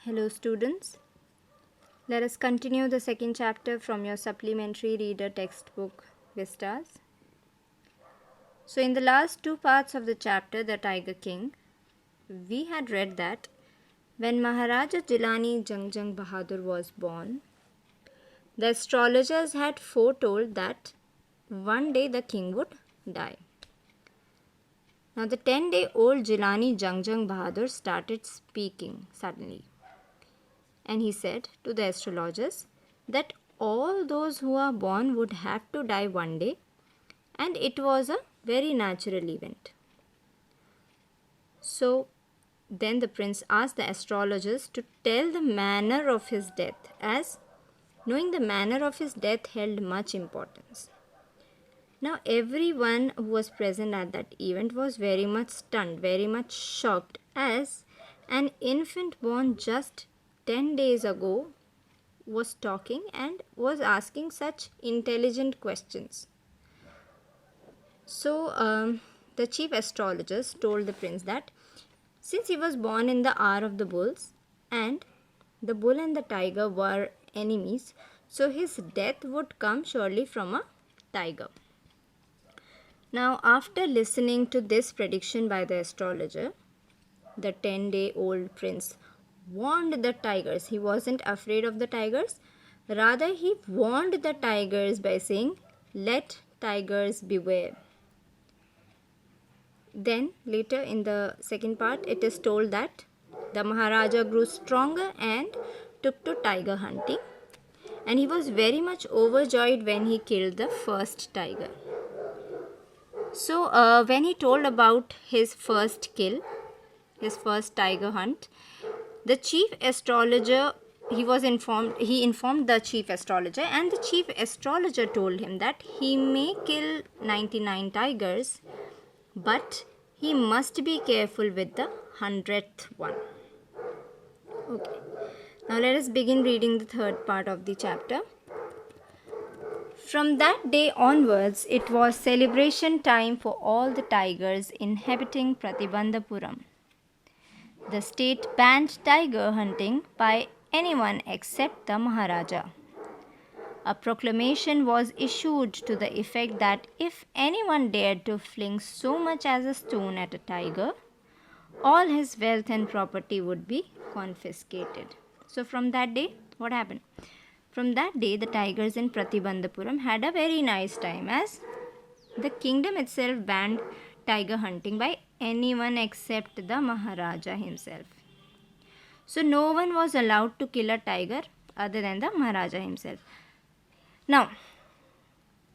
Hello students, let us continue the second chapter from your supplementary reader textbook Vistas. So in the last two parts of the chapter, The Tiger King, we had read that when Maharaja Jilani Jangjang Bahadur was born, the astrologers had foretold that one day the king would die. Now the 10-day-old Jilani Jangjang Bahadur started speaking suddenly. And he said to the astrologers that all those who are born would have to die one day, and it was a very natural event. So then the prince asked the astrologers to tell the manner of his death, as knowing the manner of his death held much importance. Now everyone who was present at that event was very much stunned, very much shocked, as an infant born just 10 days ago was talking and was asking such intelligent questions. So the chief astrologers told the prince that since he was born in the hour of the bulls and the bull and the tiger were enemies, so his death would come surely from a tiger. Now after listening to this prediction by the astrologer, the 10-day-old prince warned the tigers. He wasn't afraid of the tigers. Rather, he warned the tigers by saying, "Let tigers beware." Then, later in the second part, it is told that the Maharaja grew stronger and took to tiger hunting. And he was very much overjoyed when he killed the first tiger. So, when he told about his first kill, his first tiger hunt, the chief astrologer, he informed the chief astrologer, and the chief astrologer told him that he may kill 99 tigers, but he must be careful with the 100th one. Okay. Now let us begin reading the third part of the chapter. From that day onwards, it was celebration time for all the tigers inhabiting Pratibandhapuram. The state banned tiger hunting by anyone except the Maharaja. A proclamation was issued to the effect that if anyone dared to fling so much as a stone at a tiger, all his wealth and property would be confiscated. So from that day, what happened? From that day, the tigers in Pratibandhapuram had a very nice time, as the kingdom itself banned tiger hunting by anyone except the Maharaja himself. So no one was allowed to kill a tiger other than the Maharaja himself. Now,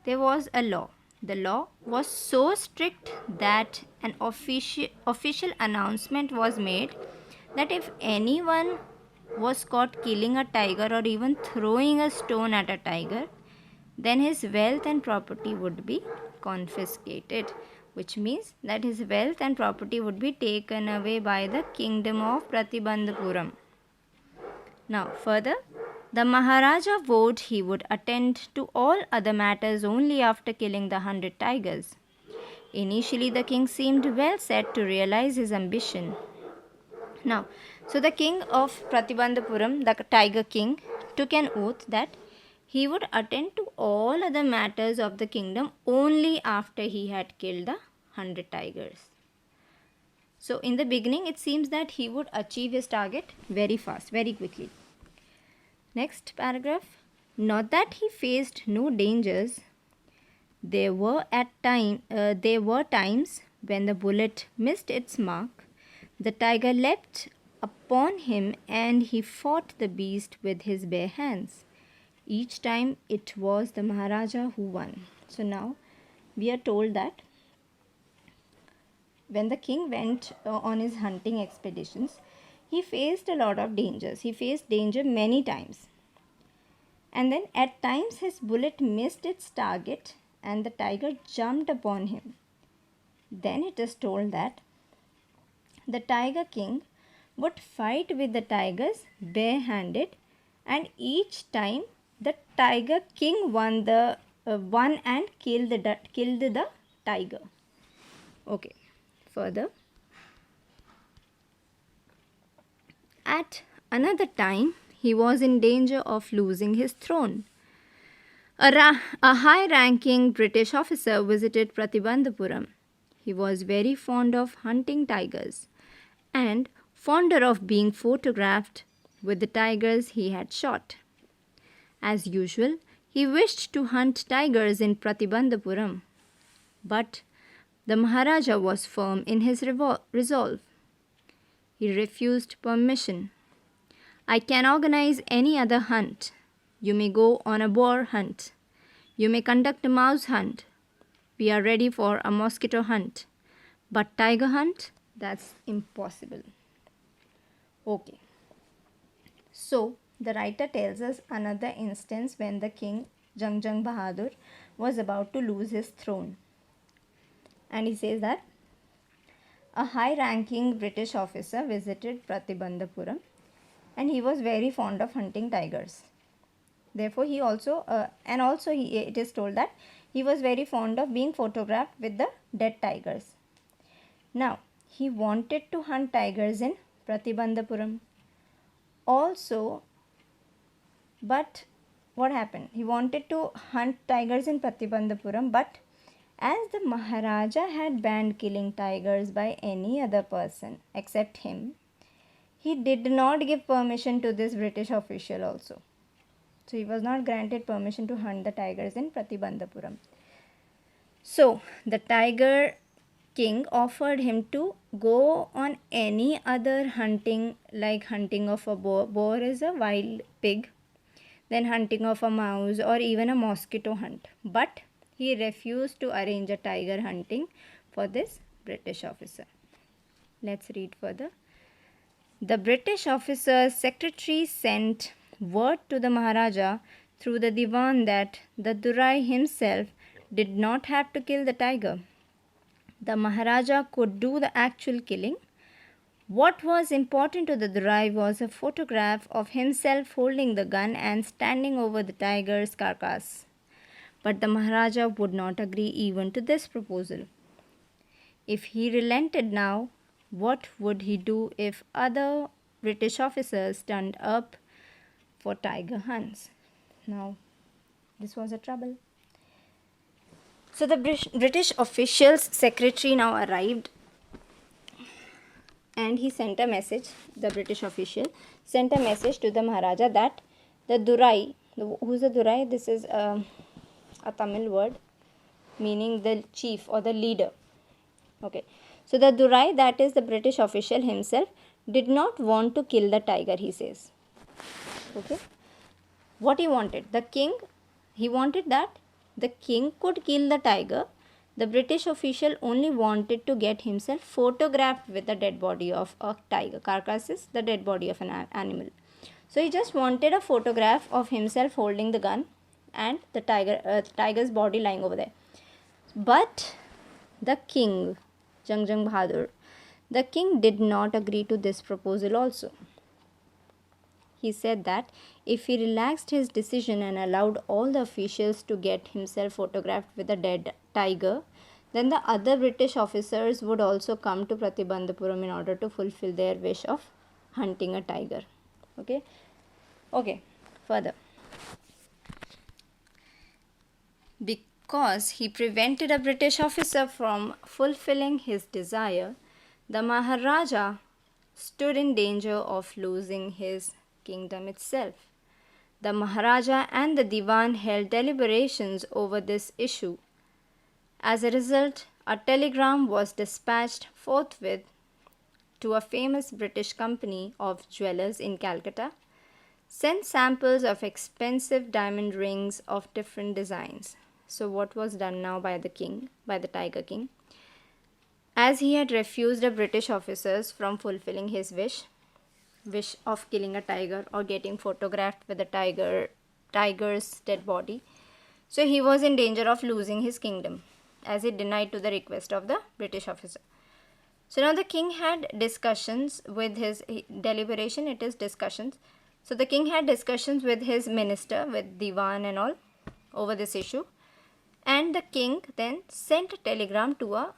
there was a law. The law was so strict that an official announcement was made that if anyone was caught killing a tiger or even throwing a stone at a tiger, then his wealth and property would be confiscated, which means that his wealth and property would be taken away by the kingdom of Pratibandhapuram. Now further, the Maharaja vowed he would attend to all other matters only after killing the 100 tigers. Initially, the king seemed well set to realize his ambition. Now, so the king of Pratibandhapuram, the tiger king, took an oath that he would attend to all other matters of the kingdom only after he had killed the 100 tigers. So in the beginning, it seems that he would achieve his target very fast, very quickly. Next paragraph. Not that he faced no dangers. There were times when the bullet missed its mark. The tiger leapt upon him and he fought the beast with his bare hands. Each time it was the Maharaja who won. So now we are told that when the king went on his hunting expeditions, he faced a lot of dangers. He faced danger many times. And then at times his bullet missed its target and the tiger jumped upon him. Then it is told that the tiger king would fight with the tigers barehanded, and each time the tiger king won and killed the tiger. Okay, further. At another time, he was in danger of losing his throne. A high-ranking British officer visited Pratibandhapuram. He was very fond of hunting tigers and fonder of being photographed with the tigers he had shot. As usual, he wished to hunt tigers in Pratibandhapuram, but the Maharaja was firm in his resolve. He refused permission. I can organize any other hunt. You may go on a boar hunt. You may conduct a mouse hunt. We are ready for a mosquito hunt. But tiger hunt? That's impossible. Okay. So, the writer tells us another instance when the king Jang Bahadur was about to lose his throne. And he says that a high-ranking British officer visited Pratibandhapuram and he was very fond of hunting tigers. Therefore, it is told that he was very fond of being photographed with the dead tigers. Now, he wanted to hunt tigers in Pratibandhapuram. Also, but what happened? He wanted to hunt tigers in Pratibandhapuram, but as the Maharaja had banned killing tigers by any other person except him, he did not give permission to this British official also. So he was not granted permission to hunt the tigers in Pratibandhapuram. So the tiger king offered him to go on any other hunting, like hunting of a boar. Boar is a wild pig. Then hunting of a mouse or even a mosquito hunt. But he refused to arrange a tiger hunting for this British officer. Let's read further. The British officer's secretary sent word to the Maharaja through the Diwan that the Durai himself did not have to kill the tiger. The Maharaja could do the actual killing. What was important to the Durai was a photograph of himself holding the gun and standing over the tiger's carcass. But the Maharaja would not agree even to this proposal. If he relented now, what would he do if other British officers turned up for tiger hunts? Now, this was a trouble. So the British official's secretary now arrived and he sent a message. The British official sent a message to the Maharaja that the Durai, who's the Durai? This is a Tamil word meaning the chief or the leader. Okay. So the Durai, that is the British official himself, did not want to kill the tiger, he says. Okay. What he wanted? The king, he wanted that the king could kill the tiger. The British official only wanted to get himself photographed with the dead body of a tiger. Carcass is the dead body of an animal. So he just wanted a photograph of himself holding the gun and the tiger's body lying over there. But the king, Jang Bahadur, the king did not agree to this proposal also. He said that if he relaxed his decision and allowed all the officials to get himself photographed with a dead tiger, then the other British officers would also come to Pratibandhapuram in order to fulfill their wish of hunting a tiger. Okay, further. Because he prevented a British officer from fulfilling his desire, the Maharaja stood in danger of losing his kingdom itself. The Maharaja and the Diwan held deliberations over this issue. As a result, a telegram was dispatched forthwith to a famous British company of jewelers in Calcutta. Sent samples of expensive diamond rings of different designs. So what was done now by the king, by the tiger king? As he had refused the British officers from fulfilling his wish of killing a tiger or getting photographed with a tiger's dead body, so he was in danger of losing his kingdom as he denied to the request of the British officer. So now the king had discussions with his deliberation, it is discussions. So the king had discussions with his minister, with Diwan and all, over this issue. And the king then sent a telegram to a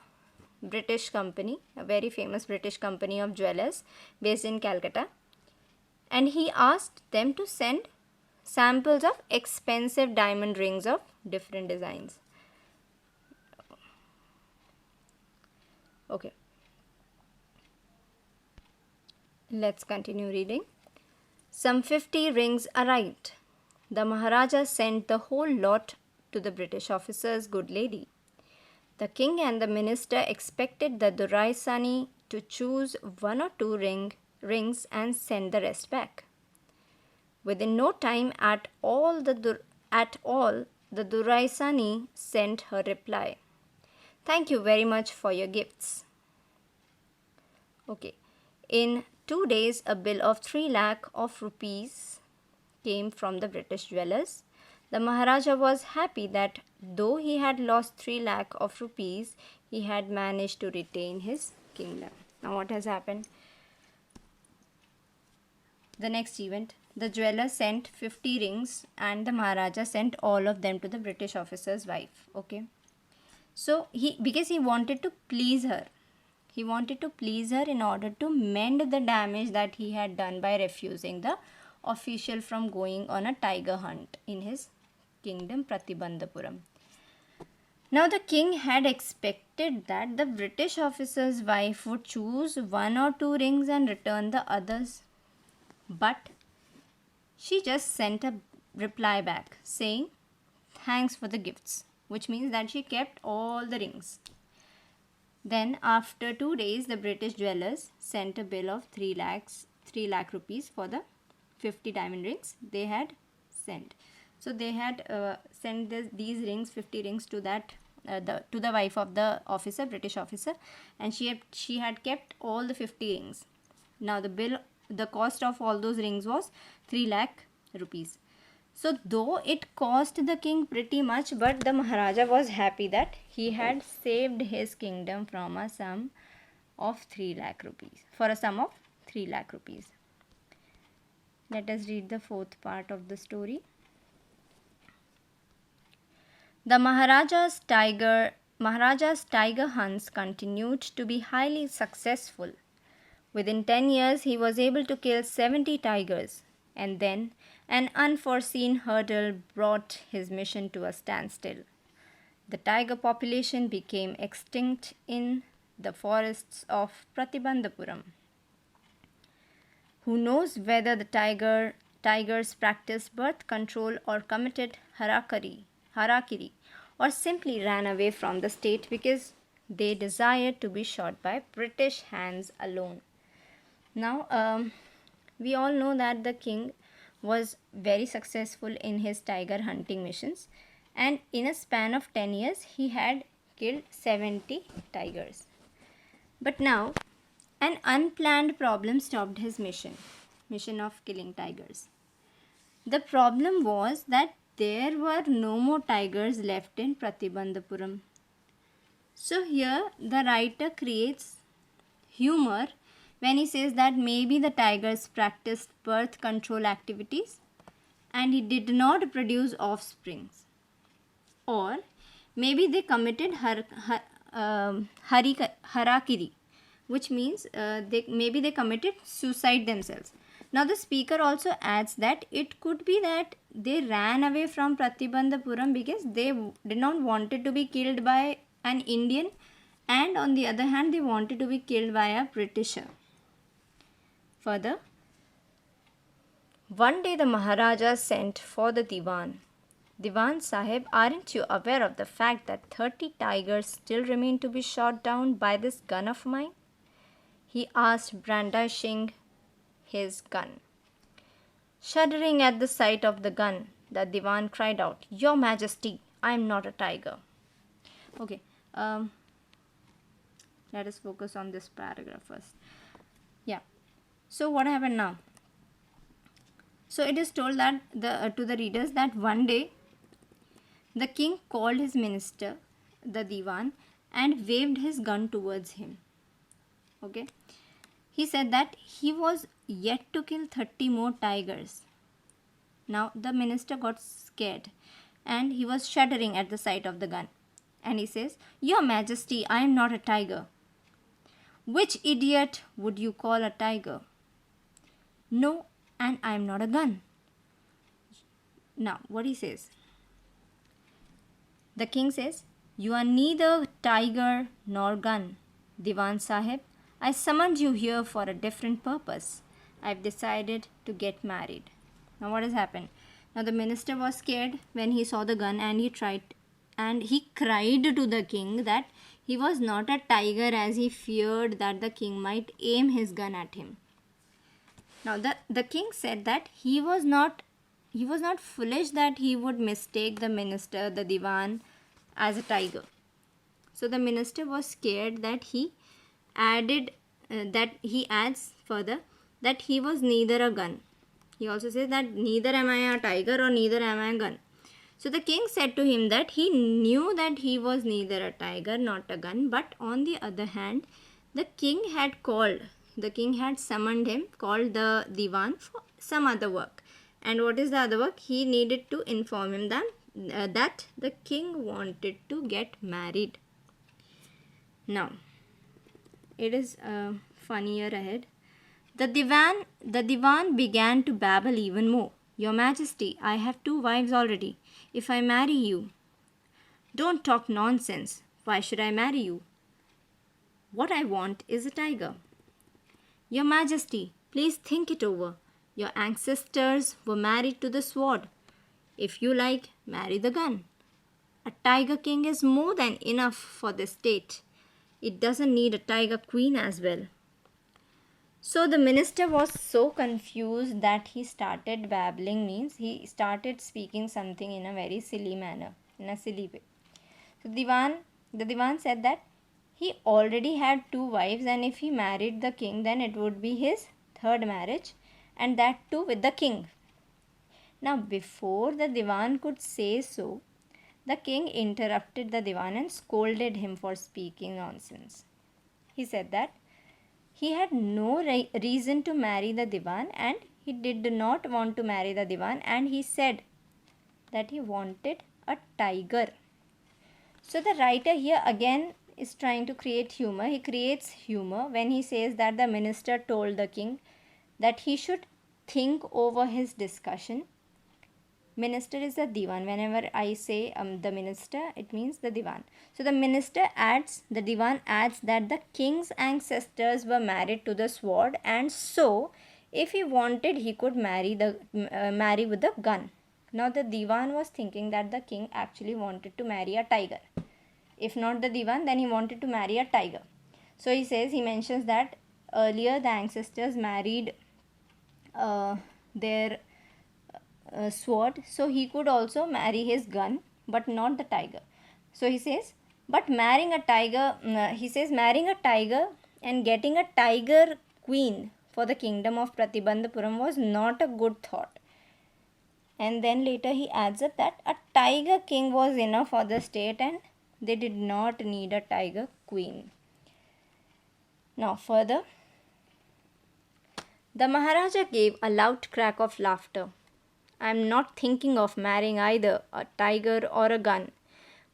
British company, a very famous British company of jewelers based in Calcutta. and he asked them to send samples of expensive diamond rings of different designs. Okay, let's continue reading. Some 50 rings arrived. The Maharaja sent the whole lot to the British officer's good lady. The king and the minister expected the Duraisani to choose one or two rings and send the rest back. Within no time at all, the Duraisani sent her reply. Thank you very much for your gifts. Okay. In 2 days, a bill of 3 lakh of rupees came from the British jewelers. The Maharaja was happy that though he had lost 3 lakh of rupees, he had managed to retain his kingdom. Now what has happened? The next event, the jeweler sent 50 rings and the Maharaja sent all of them to the British officer's wife. Okay. So because he wanted to please her. He wanted to please her in order to mend the damage that he had done by refusing the official from going on a tiger hunt in his kingdom Pratibandhapuram. Now the king had expected that the British officer's wife would choose one or two rings and return the others. But she just sent a reply back saying, thanks for the gifts, which means that she kept all the rings. Then after 2 days, the British jewelers sent a bill of 3 lakh rupees for the 50 diamond rings they had sent. So they had sent these rings, 50 rings to the wife of the officer, British officer, and she had kept all the 50 rings. Now the cost of all those rings was 3 lakh rupees. So though it cost the king pretty much, but the Maharaja was happy that he had saved his kingdom from a sum of 3 lakh rupees, for a sum of 3 lakh rupees. Let us read the fourth part of the story. The Maharaja's tiger hunts continued to be highly successful. Within 10 years, he was able to kill 70 tigers, and then an unforeseen hurdle brought his mission to a standstill. The tiger population became extinct in the forests of Pratibandhapuram. Who knows whether the tigers practiced birth control or committed harakiri, or simply ran away from the state because they desired to be shot by British hands alone. Now, we all know that the king was very successful in his tiger hunting missions, and in a span of 10 years he had killed 70 tigers. But now an unplanned problem stopped his mission of killing tigers. The problem was that there were no more tigers left in Pratibandhapuram. So here the writer creates humor when he says that maybe the tigers practiced birth control activities and he did not produce offsprings, or maybe they committed harakiri, which means maybe they committed suicide themselves. Now the speaker also adds that it could be that they ran away from Pratibandhapuram because they did not wanted to be killed by an Indian, and on the other hand they wanted to be killed by a Britisher. Further, one day the Maharaja sent for the Diwan. Diwan Sahib, aren't you aware of the fact that 30 tigers still remain to be shot down by this gun of mine? He asked, brandishing his gun. Shuddering at the sight of the gun, the Diwan cried out, Your Majesty, I am not a tiger. Okay, let us focus on this paragraph first. Yeah. So what happened now? So it is told that to the readers that one day the king called his minister, the Diwan, and waved his gun towards him. Okay. He said that he was yet to kill 30 more tigers. Now the minister got scared and he was shuddering at the sight of the gun. And he says, Your Majesty, I am not a tiger. Which idiot would you call a tiger? No, and I am not a gun. Now, what he says? The king says, "You are neither tiger nor gun. Diwan Sahib, I summoned you here for a different purpose. I've decided to get married." Now, what has happened? Now, the minister was scared when he saw the gun, and he cried to the king that he was not a tiger, as he feared that the king might aim his gun at him. Now, the king said that he was not foolish, that he would mistake the minister, the diwan, as a tiger. So the minister was scared that he adds further that he was neither a gun. He also says that neither am I a tiger or neither am I a gun. So the king said to him that he knew that he was neither a tiger not a gun, but on the other hand, the king had summoned him, called the diwan for some other work. And what is the other work? He needed to inform him that the king wanted to get married. Now, it is funnier ahead. The diwan began to babble even more. "Your Majesty, I have 2 wives already. If I marry you..." "Don't talk nonsense. Why should I marry you? What I want is a tiger." "Your Majesty, please think it over. Your ancestors were married to the sword. If you like, marry the gun. A tiger king is more than enough for the state. It doesn't need a tiger queen as well." So the minister was so confused that he started babbling, means he started speaking something in a very silly manner, in a silly way. So the diwan said that he already had 2 wives, and if he married the king, then it would be his 3rd marriage, and that too with the king. Now, before the diwan could say so, the king interrupted the diwan and scolded him for speaking nonsense. He said that he had no reason to marry the diwan, and he did not want to marry the diwan, and he said that he wanted a tiger. So the writer here again is trying to create humor. He creates humor when he says that the minister told the king that he should think over his discussion. Minister is the diwan. Whenever I say the minister, it means the diwan. So the diwan adds that the king's ancestors were married to the sword, and so if he wanted, he could marry with the gun. Now the diwan was thinking that the king actually wanted to marry a tiger. If not the diwan, then he wanted to marry a tiger. So he mentions that earlier the ancestors married their sword, so he could also marry his gun, but not the tiger. So he says, but marrying a tiger and getting a tiger queen for the kingdom of Pratibandhapuram was not a good thought. And then later he adds up that a tiger king was enough for the state, and they did not need a tiger queen. Now further, the Maharaja gave a loud crack of laughter. "I am not thinking of marrying either a tiger or a gun,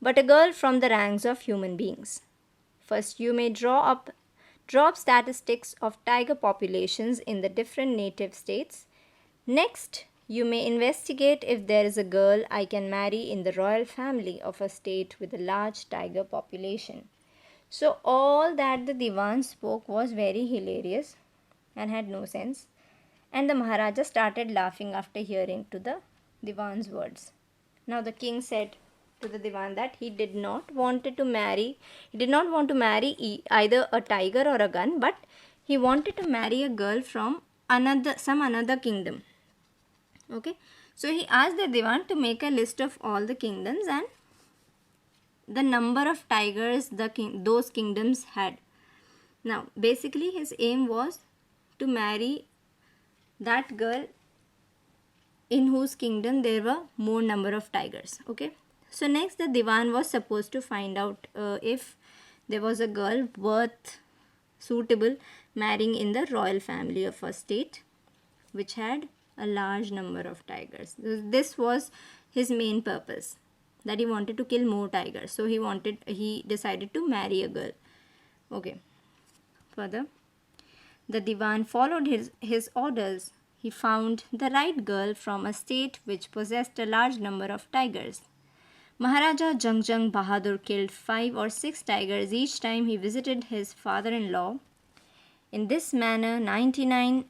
but a girl from the ranks of human beings. First, you may draw up statistics of tiger populations in the different native states. Next, you may investigate if there is a girl I can marry in the royal family of a state with a large tiger population." So all that the diwan spoke was very hilarious and had no sense. And the Maharaja started laughing after hearing to the diwan's words. Now the king said to the diwan that he did not want to marry either a tiger or a gun, but he wanted to marry a girl from some another kingdom. Okay, so he asked the diwan to make a list of all the kingdoms and the number of tigers those kingdoms had. Now basically his aim was to marry that girl in whose kingdom there were more number of tigers. Okay, so next the diwan was supposed to find out if there was a girl worth suitable marrying in the royal family of a state which had a large number of tigers. This was his main purpose, that he wanted to kill more tigers. So he decided to marry a girl. Okay, further, the diwan followed his orders. he found the right girl from a state which possessed a large number of tigers. Maharaja Jangjang Bahadur killed 5 or 6 tigers each time he visited his father-in-law. In this manner, 99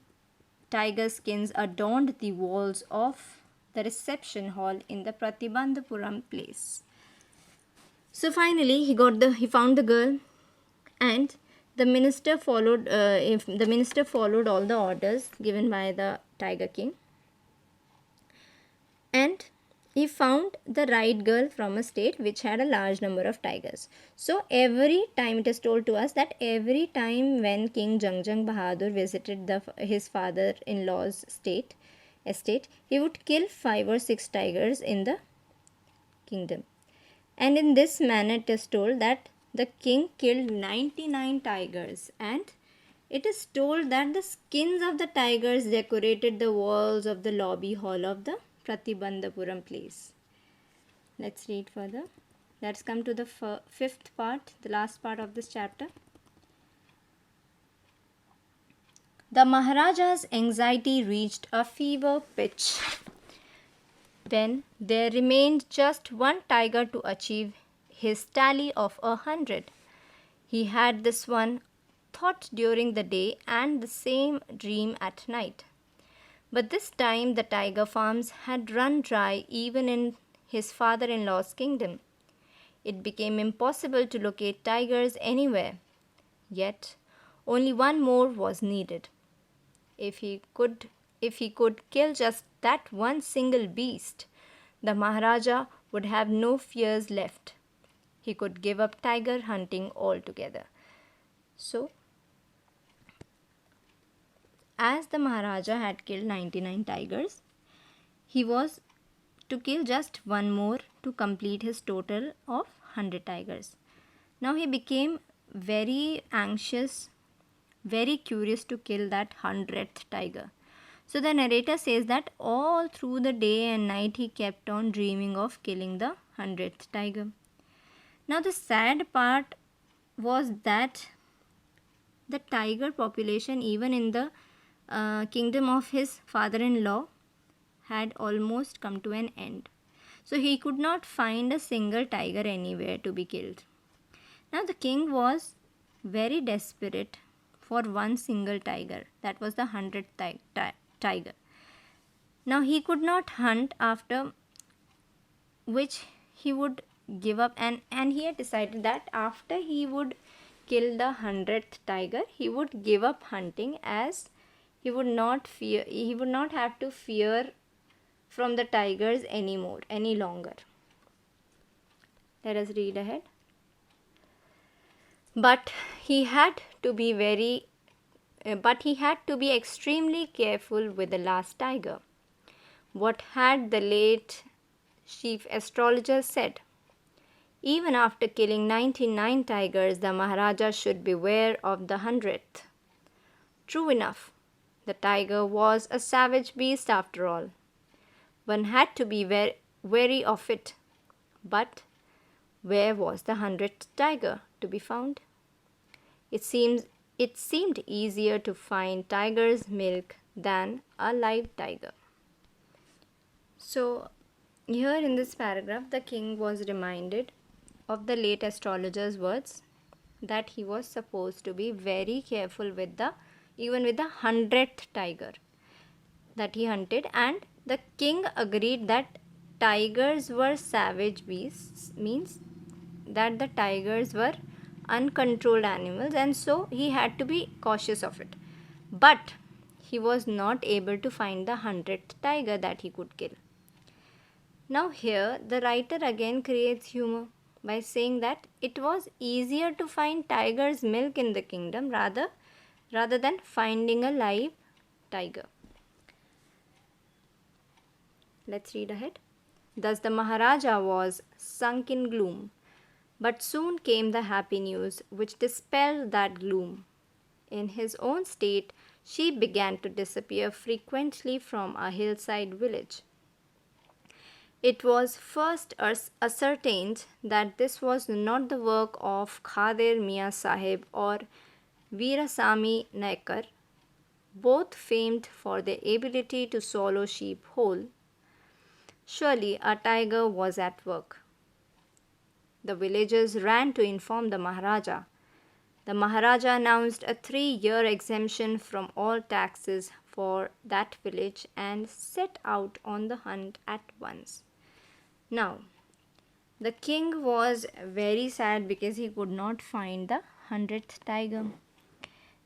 tiger skins adorned the walls of the reception hall in the Pratibandhapuram place. So finally, he found the girl, and the minister followed all the orders given by the Tiger King, and he found the right girl from a state which had a large number of tigers. So every time, it is told to us that every time when King Jangjang Bahadur visited his father-in-law's estate, he would kill 5 or 6 tigers in the kingdom. And in this manner, it is told that the king killed 99 tigers, and it is told that the skins of the tigers decorated the walls of the lobby hall of the Pratibandhapuram place. Let's read further. Let's come to the fifth part, the last part of this chapter. The Maharaja's anxiety reached a fever pitch when there remained just one tiger to achieve his tally of 100. He had this one thought during the day and the same dream at night. But this time the tiger farms had run dry even in his father-in-law's kingdom. It became impossible to locate tigers anywhere. Yet only one more was needed. If he could kill just that one single beast, the Maharaja would have no fears left. He could give up tiger hunting altogether. So, as the Maharaja had killed 99 tigers, he was to kill just one more to complete his total of 100 tigers. Now he became very anxious, very curious to kill that 100th tiger. So the narrator says that all through the day and night he kept on dreaming of killing the 100th tiger. Now the sad part was that the tiger population, even in the kingdom of his father-in-law, had almost come to an end. So he could not find a single tiger anywhere to be killed. Now the king was very desperate for one single tiger. That was the 100th tiger. Now he could not hunt, after which he would give up, and he had decided that after he would kill the 100th tiger, he would give up hunting, as he would not have to fear from the tigers any longer. Let us read ahead. But he had to be extremely careful with the last tiger. What had the late chief astrologer said? Even after killing 99 tigers, the Maharaja should beware of the 100th. True enough, the tiger was a savage beast after all. One had to be wary of it. But where was the 100th tiger to be found? It seemed easier to find tiger's milk than a live tiger. So, here in this paragraph, the king was reminded of the late astrologer's words that he was supposed to be very careful even with the 100th tiger that he hunted, and the king agreed that tigers were savage beasts, means that the tigers were uncontrolled animals, and so he had to be cautious of it. But he was not able to find the 100th tiger that he could kill. Now here the writer again creates humor by saying that it was easier to find tiger's milk in the kingdom rather than finding a live tiger. Let's read ahead. Thus the Maharaja was sunk in gloom, but soon came the happy news which dispelled that gloom. In his own state, sheep began to disappear frequently from a hillside village. It was first ascertained that this was not the work of Khadir Mia Sahib or Veerasamy Naikar, both famed for their ability to swallow sheep whole. Surely a tiger was at work. The villagers ran to inform the Maharaja. The Maharaja announced a 3-year exemption from all taxes for that village and set out on the hunt at once. Now, the king was very sad because he could not find the 100th tiger.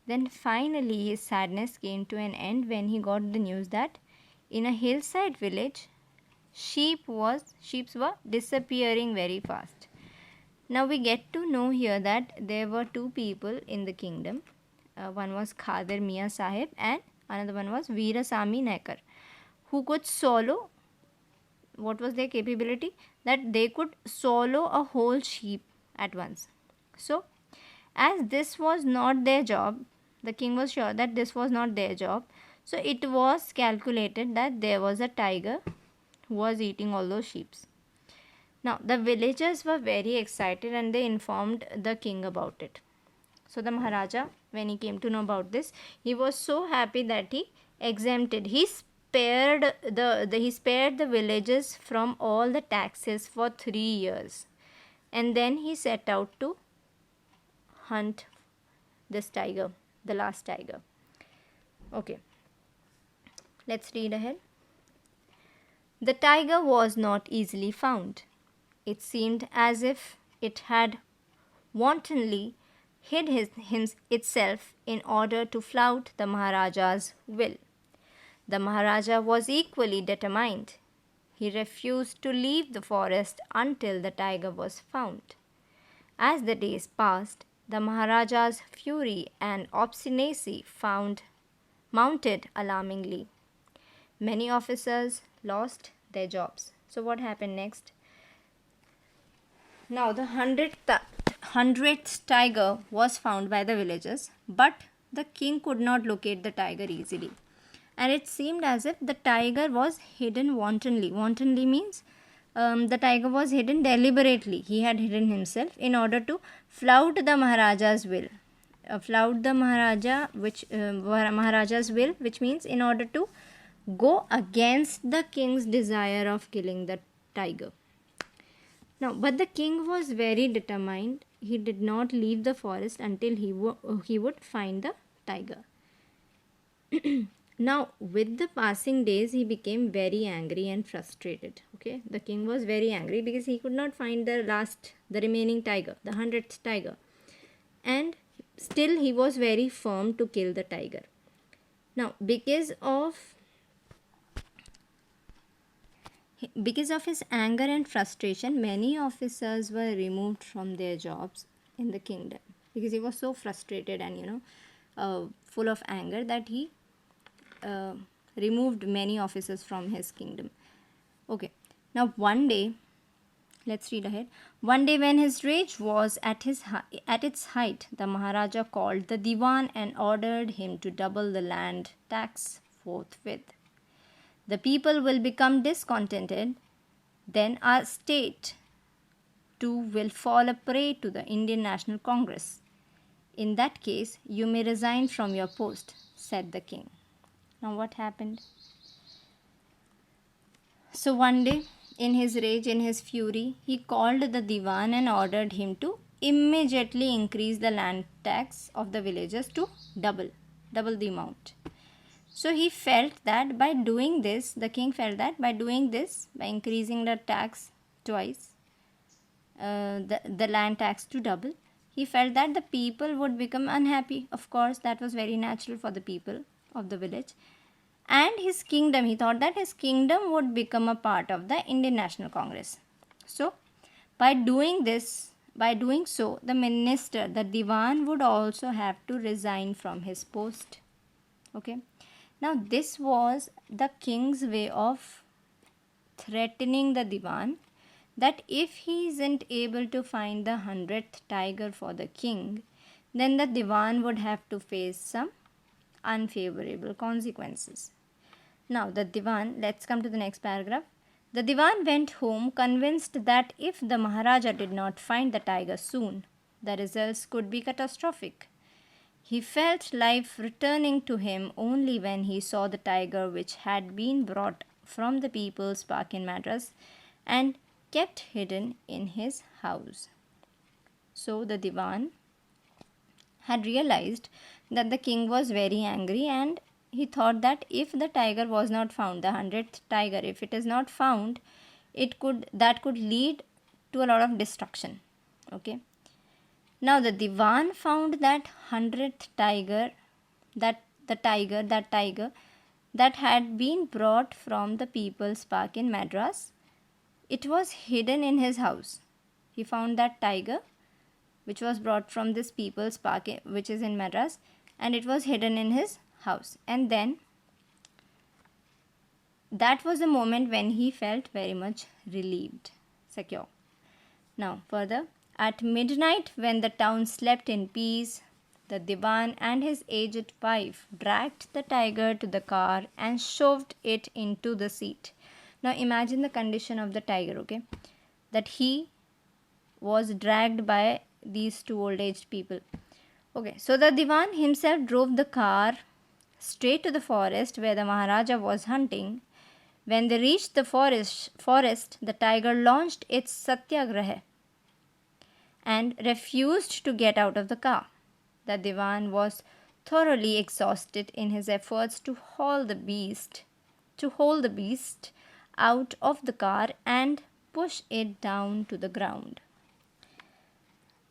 Then finally his sadness came to an end when he got the news that in a hillside village sheep were disappearing very fast. Now we get to know here that there were two people in the kingdom. One was Khadir Mia Sahib and another one was Veerasamy Naikar, who could swallow. What was their capability? That they could swallow a whole sheep at once. So as this was not their job, the king was sure that this was not their job. So it was calculated that there was a tiger who was eating all those sheep. Now the villagers were very excited and they informed the king about it. So the Maharaja, when he came to know about this, he was so happy that he exempted. He spared the villagers from all the taxes for 3 years. And then he set out to hunt this tiger, the last tiger. Okay, let's read ahead. The tiger was not easily found. It seemed as if it had wantonly hid itself in order to flout the Maharaja's will. The Maharaja was equally determined. He refused to leave the forest until the tiger was found. As the days passed, the Maharaja's fury and obstinacy mounted alarmingly. Many officers lost their jobs. So what happened next? Now the 100th tiger was found by the villagers, but the king could not locate the tiger easily. And it seemed as if the tiger was hidden wantonly. Wantonly means the tiger was hidden deliberately. He had hidden himself in order to flout the Maharaja's will. Flout the Maharaja's will, which means in order to go against the king's desire of killing the tiger. Now, but the king was very determined. He did not leave the forest until he would find the tiger. Now, with the passing days, he became very angry and frustrated. Okay, the king was very angry because he could not find the remaining tiger, the 100th tiger. And still he was very firm to kill the tiger. Now, because of his anger and frustration, many officers were removed from their jobs in the kingdom because he was so frustrated and full of anger that he removed many officers from his kingdom. Okay, now one day, let's read ahead. One day when his rage was at its height, the Maharaja called the Diwan and ordered him to double the land tax forthwith. The people will become discontented, then our state too will fall a prey to the Indian National Congress. In that case, you may resign from your post, said the king. Now what happened? So one day, in his rage, in his fury, he called the Diwan and ordered him to immediately increase the land tax of the villagers to double the amount. So he felt that by doing this, the king felt that by doing this, by increasing the tax twice, the land tax to double, he felt that the people would become unhappy. Of course, that was very natural for the people of the village. And his kingdom, he thought that his kingdom would become a part of the Indian National Congress. So, by doing so, the minister, the Diwan, would also have to resign from his post. Okay. Now, this was the king's way of threatening the Diwan that if he isn't able to find the 100th tiger for the king, then the Diwan would have to face some unfavorable consequences. Now, the Diwan, let's come to the next paragraph. The Diwan went home convinced that if the Maharaja did not find the tiger soon, the results could be catastrophic. He felt life returning to him only when he saw the tiger which had been brought from the People's Park in Madras and kept hidden in his house. So the Diwan had realized that the king was very angry, and he thought that if the tiger was not found, the 100th tiger, if it is not found, that could lead to a lot of destruction. Okay. Now the Diwan found that 100th tiger, that tiger that had been brought from the People's Park in Madras. It was hidden in his house. He found that tiger which was brought from this People's Park, which is in Madras, and it was hidden in his house. And then that was the moment when he felt very much relieved, secure. Now, further, at midnight, when the town slept in peace, the Diwan and his aged wife dragged the tiger to the car and shoved it into the seat. Now, imagine the condition of the tiger, okay? That he was dragged by these two old aged people. Okay, so the Diwan himself drove the car straight to the forest where the Maharaja was hunting. When they reached the forest, the tiger launched its satyagraha and refused to get out of the car. The Diwan was thoroughly exhausted in his efforts to hold the beast out of the car and push it down to the ground.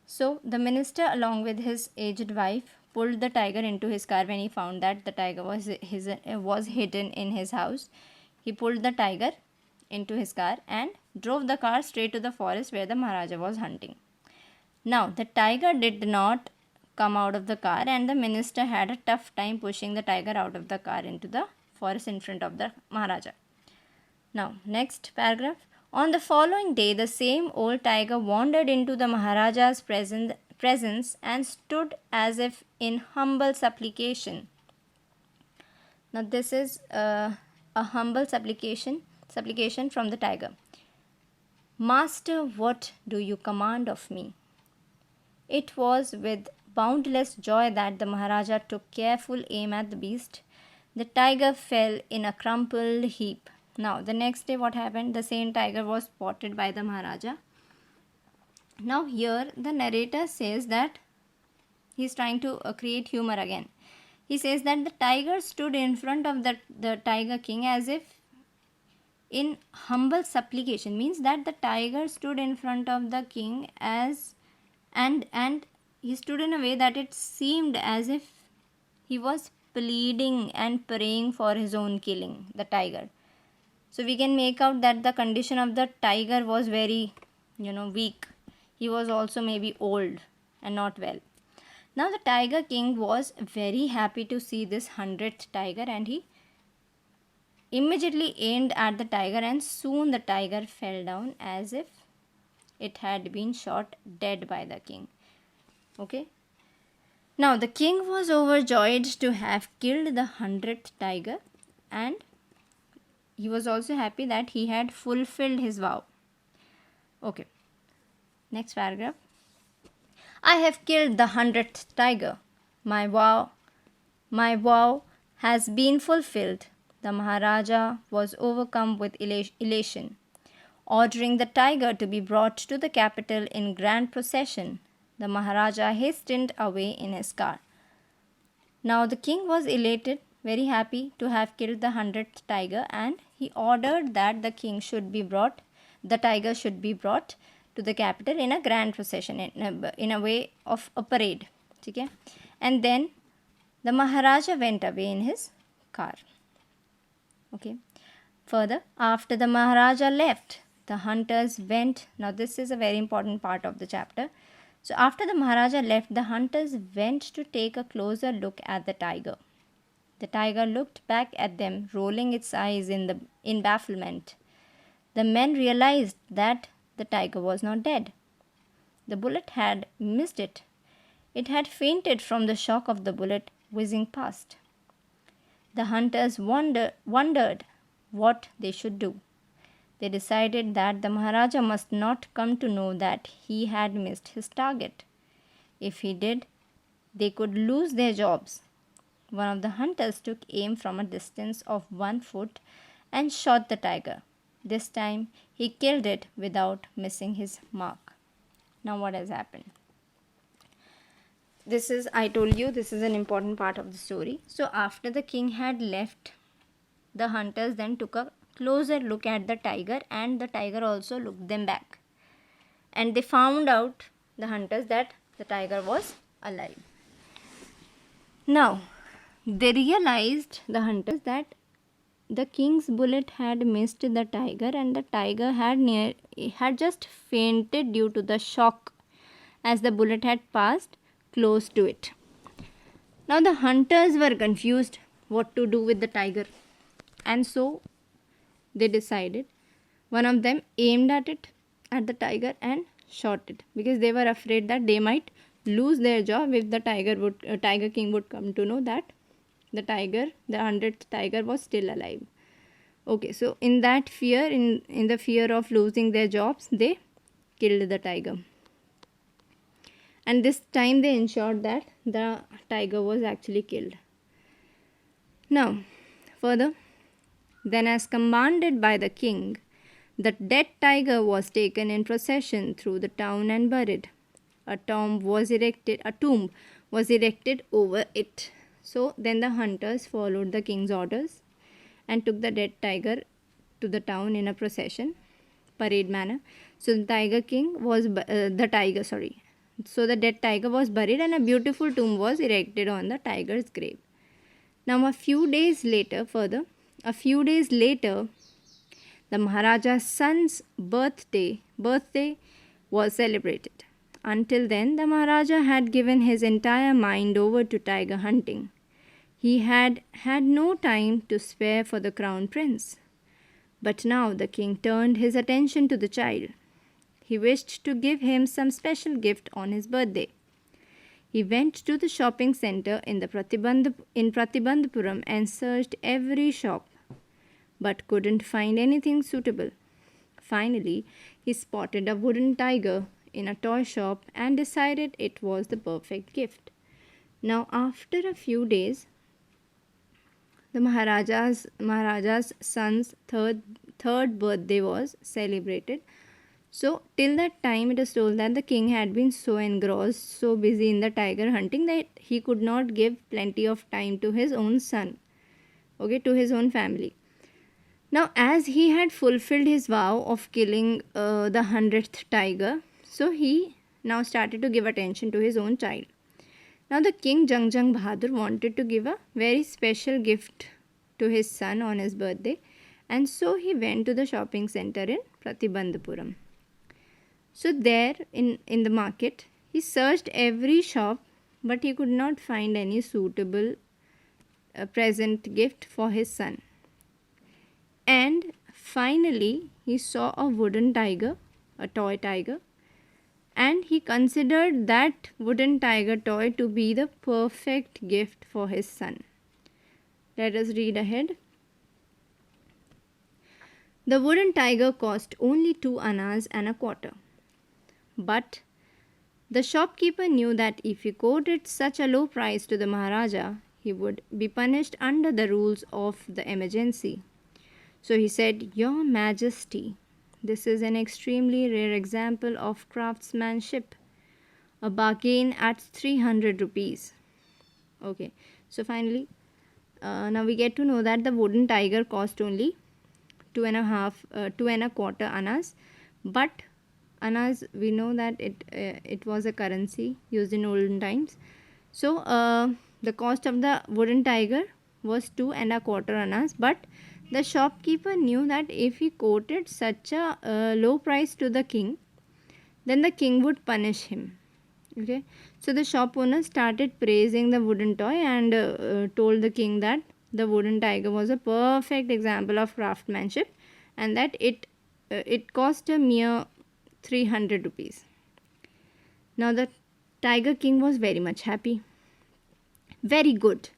So the minister, along with his aged wife, pulled the tiger into his car when he found that the tiger was hidden in his house. He pulled the tiger into his car and drove the car straight to the forest where the Maharaja was hunting. Now, the tiger did not come out of the car, and the minister had a tough time pushing the tiger out of the car into the forest in front of the Maharaja. Now, next paragraph. On the following day, the same old tiger wandered into the Maharaja's presence and stood as if in humble supplication. Now, this is a humble supplication from the tiger. Master, what do you command of me? It was with boundless joy that the Maharaja took careful aim at the beast. The tiger fell in a crumpled heap. Now, the next day, what happened? The same tiger was spotted by the Maharaja. Now, here the narrator says that he's trying to create humor again. He says that the tiger stood in front of the tiger king as if in humble supplication, means that the tiger stood in front of the king and he stood in a way that it seemed as if he was pleading and praying for his own killing, the tiger. So we can make out that the condition of the tiger was very, weak. He was also maybe old and not well. Now the tiger king was very happy to see this 100th tiger, and he immediately aimed at the tiger, and soon the tiger fell down as if it had been shot dead by the king. Okay. Now the king was overjoyed to have killed the 100th tiger, and he was also happy that he had fulfilled his vow. Okay. Next paragraph. I have killed the 100th tiger. My vow has been fulfilled. The Maharaja was overcome with elation. Ordering the tiger to be brought to the capital in grand procession, the Maharaja hastened away in his car. Now the king was elated, very happy to have killed the 100th tiger, and he ordered that the tiger should be brought to the capital in a grand procession, in a way of a parade. Okay? And then the Maharaja went away in his car. Okay. Further, after the Maharaja left, the hunters went. Now this is a very important part of the chapter. So after the Maharaja left, the hunters went to take a closer look at the tiger. The tiger looked back at them, rolling its eyes in bafflement. The men realized that the tiger was not dead. The bullet had missed it. It had fainted from the shock of the bullet whizzing past. The hunters wondered what they should do. They decided that the Maharaja must not come to know that he had missed his target. If he did, they could lose their jobs. One of the hunters took aim from a distance of 1 foot and shot the tiger. This time he killed it without missing his mark. Now, what has happened? I told you, this is an important part of the story. So, after the king had left, the hunters then took a closer look at the tiger, and the tiger also looked them back. And they found out, the hunters, that the tiger was alive. Now, they realized, the hunters, that the king's bullet had missed the tiger, and the tiger had just fainted due to the shock as the bullet had passed close to it. Now the hunters were confused what to do with the tiger, and so they decided, one of them aimed at the tiger and shot it, because they were afraid that they might lose their job if the tiger king would come to know that the 100th tiger was still alive. Okay, so in that fear, in the fear of losing their jobs, they killed the tiger. And this time they ensured that the tiger was actually killed. Now, further, then as commanded by the king, the dead tiger was taken in procession through the town and buried. A tomb was erected over it. So then the hunters followed the king's orders and took the dead tiger to the town in a procession, parade manner. So the dead tiger was buried, and a beautiful tomb was erected on the tiger's grave. Now a few days later, the Maharaja's son's birthday was celebrated. Until then, the Maharaja had given his entire mind over to tiger hunting. He had had no time to spare for the crown prince. But now the king turned his attention to the child. He wished to give him some special gift on his birthday. He went to the shopping center in Pratibandhapuram and searched every shop, but couldn't find anything suitable. Finally, he spotted a wooden tiger in a toy shop and decided it was the perfect gift. Now, after a few days, the Maharaja's son's third birthday was celebrated. So, till that time, it is told that the king had been so engrossed, so busy in the tiger hunting, that he could not give plenty of time to his own son, to his own family. Now, as he had fulfilled his vow of killing the 100th tiger, so he now started to give attention to his own child. Now, the king Jangjang Bahadur wanted to give a very special gift to his son on his birthday, and so he went to the shopping center in Pratibandhapuram. So there in the market, he searched every shop, but he could not find any suitable present gift for his son. And finally, he saw a wooden tiger, a toy tiger, and he considered that wooden tiger toy to be the perfect gift for his son. Let us read ahead. The wooden tiger cost only 2 annas and a quarter. But the shopkeeper knew that if he quoted such a low price to the Maharaja, he would be punished under the rules of the emergency. So he said, "Your Majesty, this is an extremely rare example of craftsmanship. A bargain at 300 rupees. Okay, so finally, now we get to know that the wooden tiger cost only 2.25 annas, but annas, we know that it was a currency used in olden times. So the cost of the wooden tiger was 2.25 annas, but the shopkeeper knew that if he quoted such a low price to the king, then the king would punish him. Okay, so the shop owner started praising the wooden toy and told the king that the wooden tiger was a perfect example of craftsmanship, and that it cost a mere 300 rupees. Now the tiger king was very much happy. "Very good.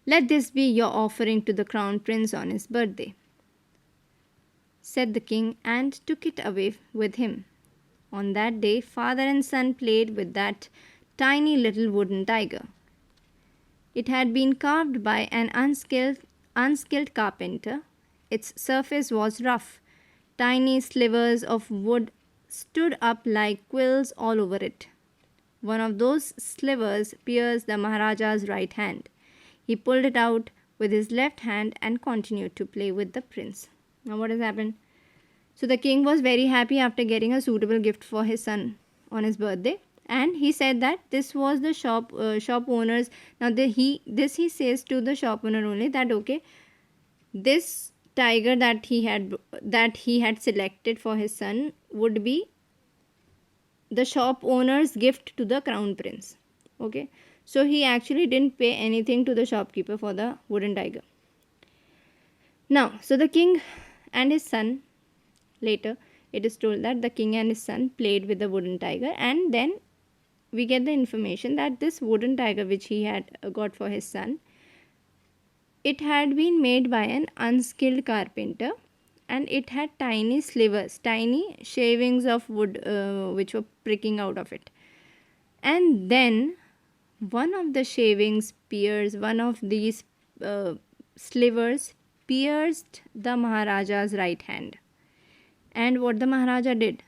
Let this be your offering to the crown prince on his birthday," said the king, and took it away with him. On that day, father and son played with that tiny little wooden tiger. It had been carved by an unskilled carpenter. Its surface was rough. Tiny slivers of wood stood up like quills all over it. One of those slivers pierced the Maharaja's right hand. He pulled it out with his left hand and continued to play with the prince. Now, what has happened? So, the king was very happy after getting a suitable gift for his son on his birthday, and he said that this was the shop owners. Now, he says to the shop owner only that okay, this tiger that he had selected for his son would be the shop owner's gift to the crown prince. Okay, so he actually didn't pay anything to the shopkeeper for the wooden tiger. Now, so the king and his son, later it is told that the king and his son played with the wooden tiger, and then we get the information that this wooden tiger which he had got for his son, it had been made by an unskilled carpenter, and it had tiny slivers, tiny shavings of wood which were pricking out of it. And then one of the shavings one of these slivers pierced the Maharaja's right hand. And what the Maharaja did,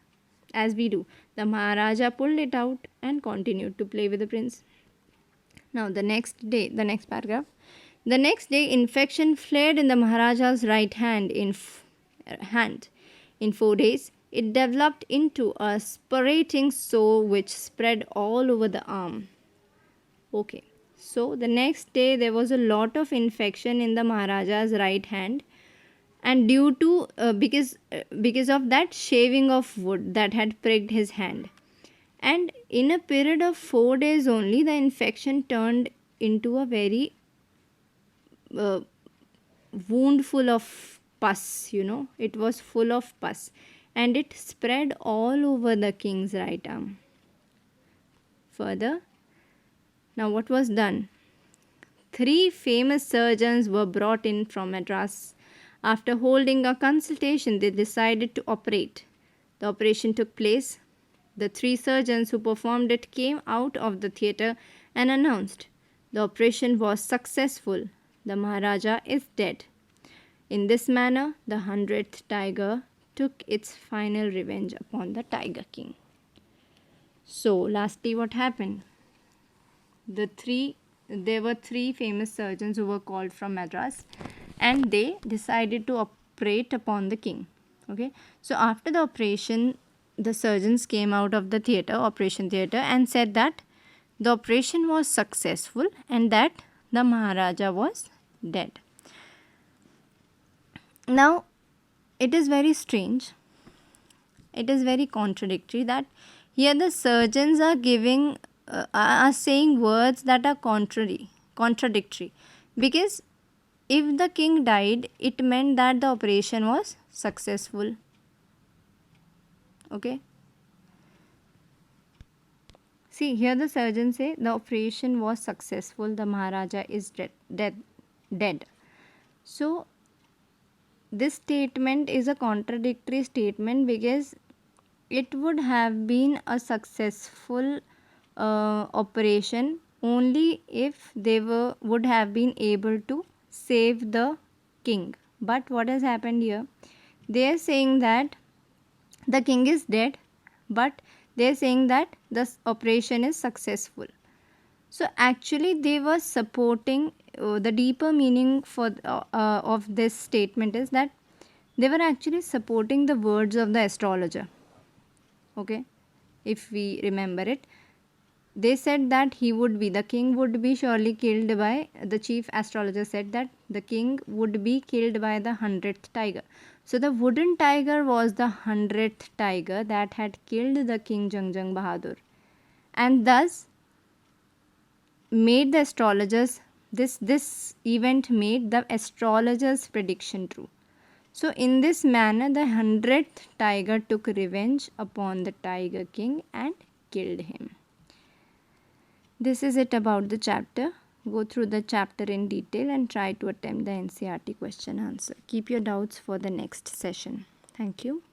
as we do, the Maharaja pulled it out and continued to play with the prince. Now, the next paragraph. The next day, infection flared in the Maharaja's right hand. In 4 days, it developed into a spirating sore which spread all over the arm. Okay, so the next day there was a lot of infection in the Maharaja's right hand, and due to because of that shaving of wood that had pricked his hand, and in a period of 4 days only, the infection turned into a very wound full of pus. It was full of pus, and it spread all over the king's right arm. Further, now what was done? 3 famous surgeons were brought in from Madras. After holding a consultation, they decided to operate. The operation took place. The 3 surgeons who performed it came out of the theatre and announced, "The operation was successful. The Maharaja is dead." In this manner, the 100th tiger took its final revenge upon the Tiger King. So, lastly, what happened? There were 3 famous surgeons who were called from Madras, and they decided to operate upon the king. Okay, so after the operation, the surgeons came out of the operation theatre, and said that the operation was successful and that the Maharaja was dead. Now, it is very strange, it is very contradictory that here the surgeons are saying words that are contradictory, because if the king died, it meant that the operation was successful. Okay. See, here the surgeons say the operation was successful, the Maharaja is dead. So, this statement is a contradictory statement, because it would have been a successful operation only if they would have been able to save the king. But what has happened here? They are saying that the king is dead, but they are saying that the operation is successful. So actually they were supporting the deeper meaning of this statement is that they were actually supporting the words of the astrologer. Okay, if we remember it, they said that the king would be surely killed by, the chief astrologer said that the king would be killed by the 100th tiger. So the wooden tiger was the 100th tiger that had killed the King Jangjang Bahadur, and thus made the astrologers, this event made the astrologers' prediction true. So in this manner, the 100th tiger took revenge upon the Tiger King and killed him. This is it about the chapter. Go through the chapter in detail and try to attempt the NCERT question answer. Keep your doubts for the next session. Thank you.